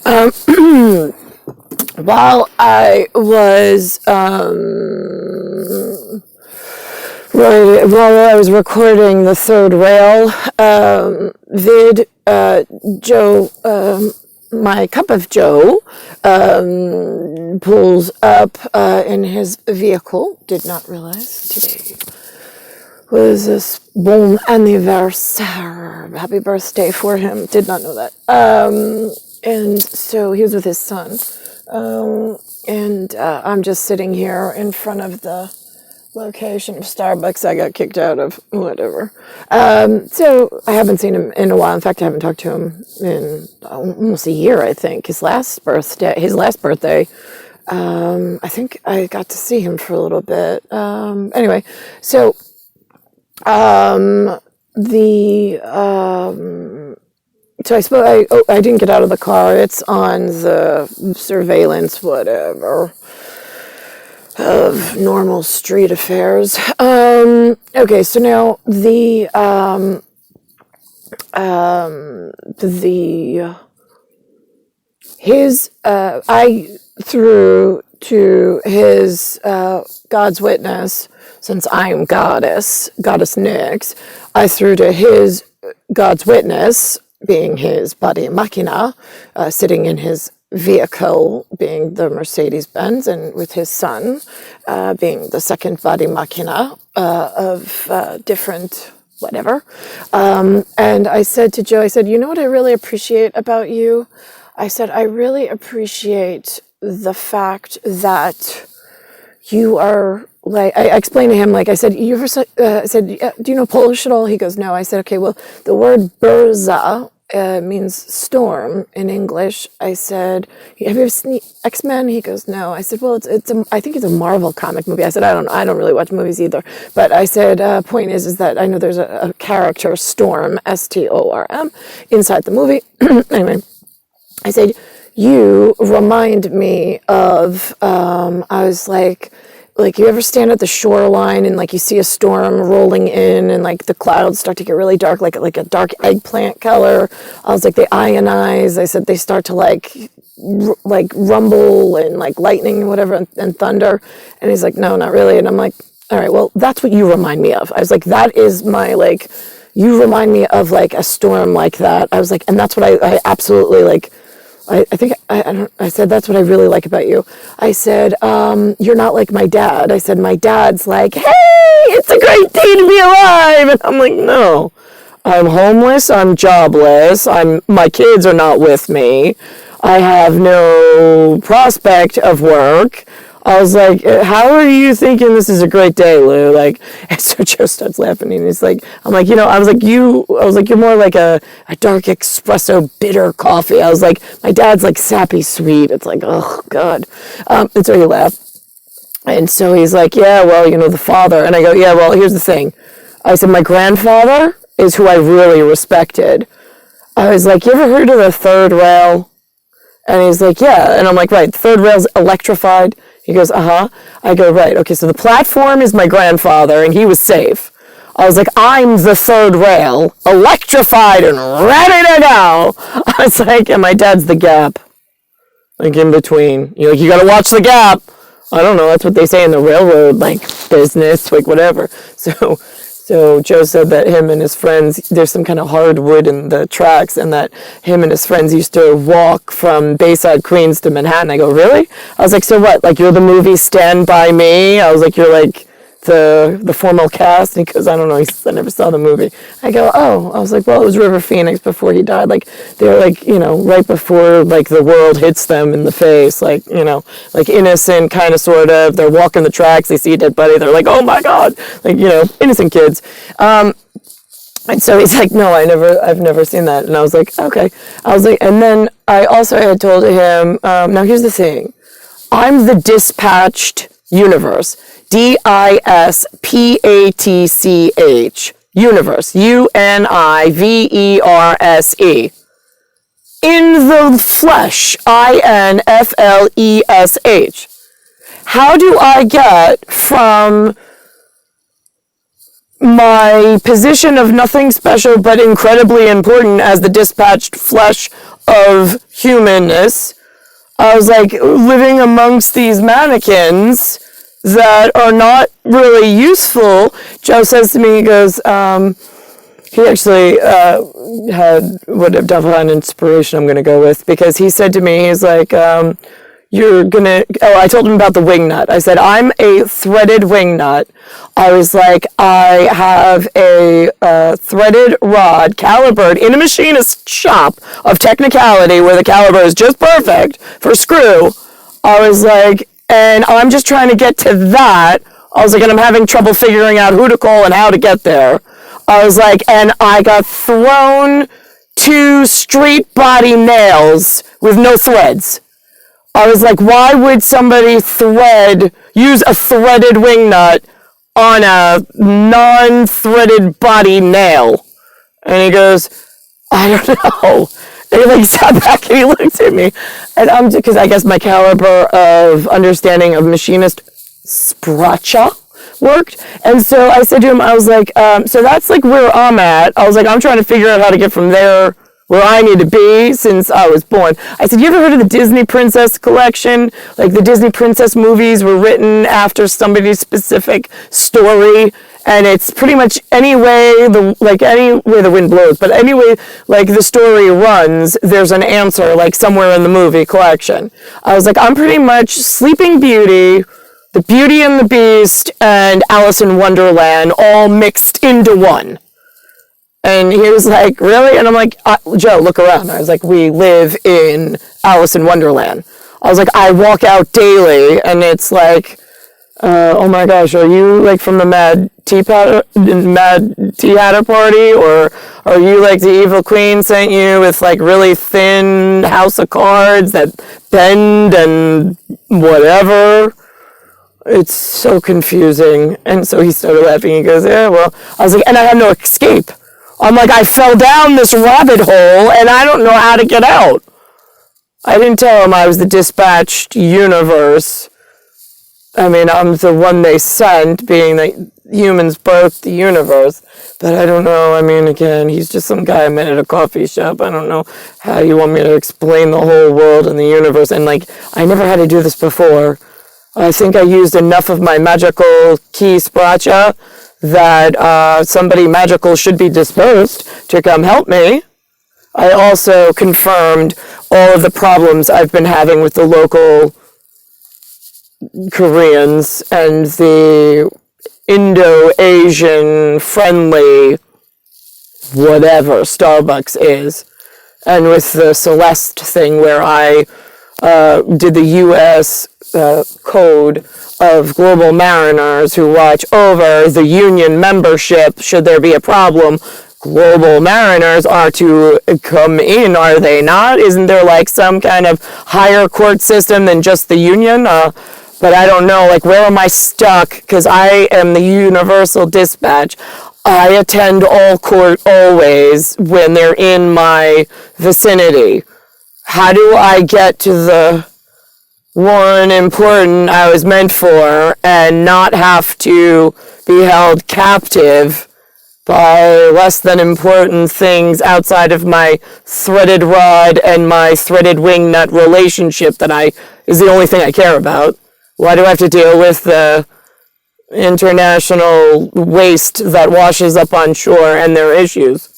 While I was recording the third rail vid, Joe, my cup of Joe, pulls up in his vehicle. Did not realize today was this bon anniversaire. Happy birthday for him. Did not know that. And so he was with his son. And I'm just sitting here in front of the location of Starbucks I got kicked out of, whatever. So I haven't seen him in a while. In fact, I haven't talked to him in almost a year, I think. His last birthday, I think I got to see him for a little bit. Anyway, so so I didn't get out of the car. It's on the surveillance, whatever, of normal street affairs. Okay, so now I threw to his God's witness, since I'm goddess Nyx, I threw to his God's witness, being his body machina, sitting in his vehicle, being the Mercedes-Benz, and with his son, being the second body machina of different whatever. And I said to Joe, I said, you know what I really appreciate about you? I said, I really appreciate the fact that you are, like, I explained to him, like, I said, I said, do you know Polish at all? He goes, no. I said, okay, well, the word burza means storm in English. I said, have you ever seen X-Men? He goes, no. I said, well, I think it's a Marvel comic movie. I said, I don't really watch movies either. But I said, point is that I know there's a character, Storm, Storm, inside the movie. Anyway, I said, you remind me of, I was like, you ever stand at the shoreline and, like, you see a storm rolling in and, like, the clouds start to get really dark, like a dark eggplant color. I was like, they ionize. I said they start to, like rumble and, like, lightning and whatever and thunder. And he's like, no, not really. And I'm like, all right, well, that's what you remind me of. I was like, that is my, like, you remind me of, like, a storm like that. I was like, and that's what I absolutely, like, I think I said, that's what I really like about you. I said, you're not like my dad. I said, my dad's like, hey, it's a great day to be alive. And I'm like, no, I'm homeless. I'm jobless. My kids are not with me. I have no prospect of work. I was like, how are you thinking this is a great day, Lou? Like, and so Joe starts laughing, and he's like, I'm like, I was like, you're more like a dark espresso bitter coffee. I was like, my dad's like sappy sweet. It's like, oh God. And so he laughed. And so he's like, yeah, well, the father. And I go, yeah, well, here's the thing. I said, my grandfather is who I really respected. I was like, you ever heard of the third rail? And he's like, yeah. And I'm like, right, the third rail's electrified. He goes, uh-huh. I go, right, okay, so the platform is my grandfather, and he was safe. I was like, I'm the third rail, electrified and ready to go. I was like, and my dad's the gap, like in between. You gotta watch the gap. I don't know, that's what they say in the railroad, like, business, like, whatever. So Joe said that him and his friends, there's some kind of hardwood in the tracks, and that him and his friends used to walk from Bayside, Queens to Manhattan. I go, really? I was like, so what? Like, you're the movie Stand By Me? I was like, you're like the formal cast? And he goes, I don't know. He says, I never saw the movie. I go, oh. I was like, well, it was River Phoenix before he died. Like, they were like, right before, like, the world hits them in the face. Like, like innocent, kind of, sort of. They're walking the tracks. They see a dead body. They're like, oh my God. Like, innocent kids. And so he's like, no, I've never seen that. And I was like, okay. I was like, and then I also had told him, now here's the thing. I'm the dispatched universe. DISPATCH. Universe. UNIVERSE. In the flesh. INFLESH. How do I get from my position of nothing special but incredibly important as the dispatched flesh of humanness. I was like living amongst these mannequins that are not really useful. Joe says to me, he goes, he actually would have definitely an inspiration I'm going to go with, because he said to me, he's like, I told him about the wing nut. I said, I'm a threaded wing nut. I was like, I have a threaded rod calibered in a machinist shop of technicality where the caliber is just perfect for screw. I was like, and I'm just trying to get to that. I was like, and I'm having trouble figuring out who to call and how to get there. I was like, and I got thrown 2 straight body nails with no threads. I was like, why would somebody use a threaded wing nut on a non-threaded body nail? And he goes, I don't know. And he like sat back and he looked at me. And because I guess my caliber of understanding of machinist spracha worked. And so I said to him, I was like, so that's like where I'm at. I was like, I'm trying to figure out how to get from there where I need to be since I was born. I said, you ever heard of the Disney Princess collection? Like the Disney Princess movies were written after somebody's specific story, and it's pretty much any way the wind blows, but anyway, like the story runs, there's an answer like somewhere in the movie collection. I was like, I'm pretty much Sleeping Beauty, the Beauty and the Beast, and Alice in Wonderland all mixed into one. And he was like, really? And I'm like, Joe, look around. I was like, we live in Alice in Wonderland. I was like, I walk out daily, and it's like, oh my gosh, are you like from the Mad Tea Hatter party? Or are you like the evil queen sent you with like really thin house of cards that bend and whatever? It's so confusing. And so he started laughing. He goes, yeah, well, I was like, and I have no escape. I'm like, I fell down this rabbit hole and I don't know how to get out. I didn't tell him I was the dispatched universe. I mean, I'm the one they sent, being that humans birthed the universe. But I don't know. I mean, again, he's just some guy I met at a coffee shop. I don't know how you want me to explain the whole world and the universe. And like, I never had to do this before. I think I used enough of my magical key spracha that somebody magical should be dispersed to come help me. I also confirmed all of the problems I've been having with the local Koreans and the Indo-Asian friendly whatever Starbucks is. And with the Celeste thing where I did the U.S. Code of global mariners who watch over the union membership should there be a problem. Global mariners are to come in, are they not? Isn't there like some kind of higher court system than just the union? But I don't know, like where am I stuck? Because I am the universal dispatch. I attend all court always when they're in my vicinity. How do I get to the one important I was meant for and not have to be held captive by less than important things outside of my threaded rod and my threaded wing nut relationship that is the only thing I care about? Why do I have to deal with the international waste that washes up on shore and their issues?